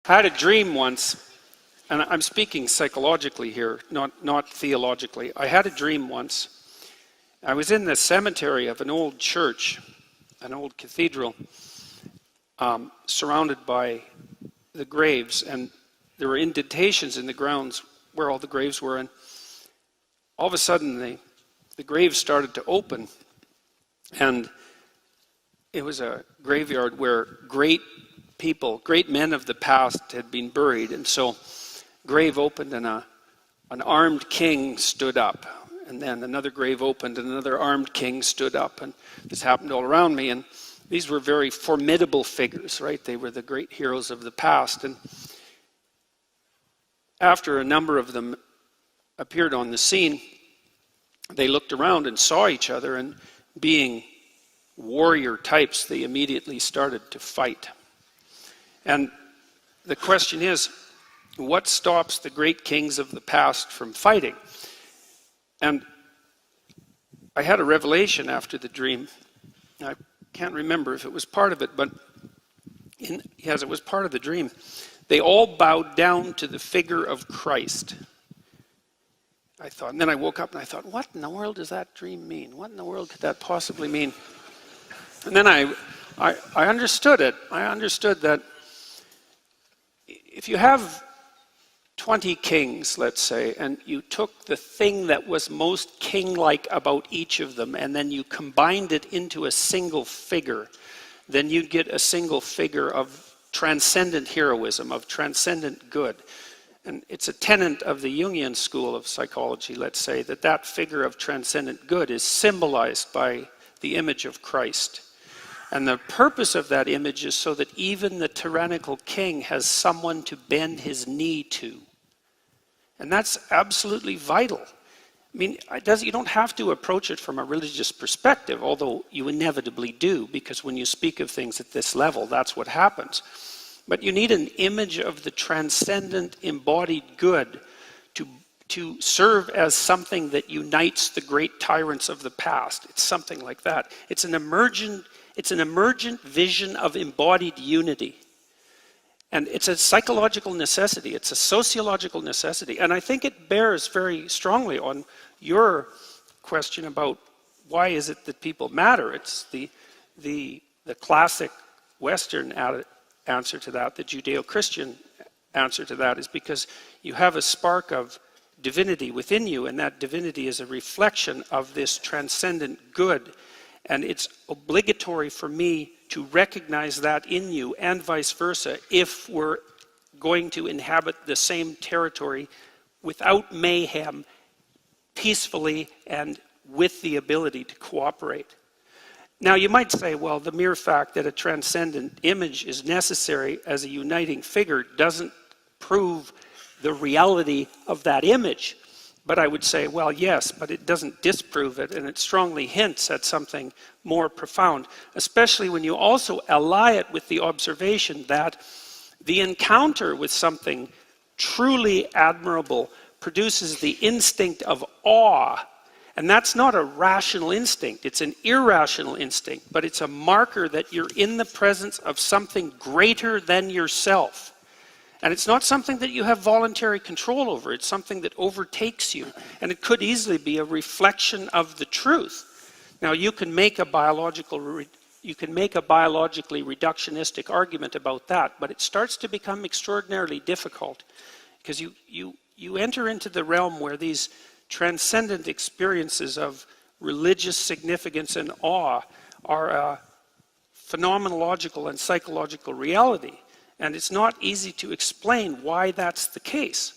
I had a dream once, and I'm speaking psychologically here, not theologically. I had a dream once. I was in the cemetery of an old church, an old cathedral, surrounded by the graves, and there were indentations in the grounds where all the graves were, and all of a sudden the graves started to open, and it was a graveyard where great people, great men of the past had been buried, and so grave opened and an armed king stood up, and then another grave opened and another armed king stood up, and this happened all around me, and these were very formidable figures, right? They were the great heroes of the past, and after a number of them appeared on the scene, they looked around and saw each other, and being warrior types, they immediately started to fight. And the question is, what stops the great kings of the past from fighting? And I had a revelation after the dream. I can't remember if it was part of it, but yes, it was part of the dream. They all bowed down to the figure of Christ. I thought, and then I woke up and I thought, what in the world does that dream mean? What in the world could that possibly mean? And then I understood it. I understood that if you have 20 kings, let's say, and you took the thing that was most king-like about each of them, and then you combined it into a single figure, then you'd get a single figure of transcendent heroism, of transcendent good. And it's a tenet of the Jungian school of psychology, let's say, that figure of transcendent good is symbolized by the image of Christ. And the purpose of that image is so that even the tyrannical king has someone to bend his knee to. And that's absolutely vital. I mean, you don't have to approach it from a religious perspective, although you inevitably do, because when you speak of things at this level, that's what happens. But you need an image of the transcendent embodied good to serve as something that unites the great tyrants of the past. It's something like that. It's an emergent vision of embodied unity. And it's a psychological necessity. It's a sociological necessity. And I think it bears very strongly on your question about why is it that people matter. It's the classic Western answer to that, the Judeo Christian answer to that, is because you have a spark of divinity within you, and that divinity is a reflection of this transcendent good. And it's obligatory for me to recognize that in you, and vice versa, if we're going to inhabit the same territory without mayhem, peacefully, and with the ability to cooperate. Now, you might say, well, the mere fact that a transcendent image is necessary as a uniting figure doesn't prove the reality of that image. But I would say, well, yes, but it doesn't disprove it, and it strongly hints at something more profound, especially when you also ally it with the observation that the encounter with something truly admirable produces the instinct of awe. And that's not a rational instinct, it's an irrational instinct, but it's a marker that you're in the presence of something greater than yourself. And it's not something that you have voluntary control over, it's something that overtakes you. And it could easily be a reflection of the truth. Now, you can make a biologically reductionistic argument about that, but it starts to become extraordinarily difficult, because you enter into the realm where these transcendent experiences of religious significance and awe are a phenomenological and psychological reality. And it's not easy to explain why that's the case.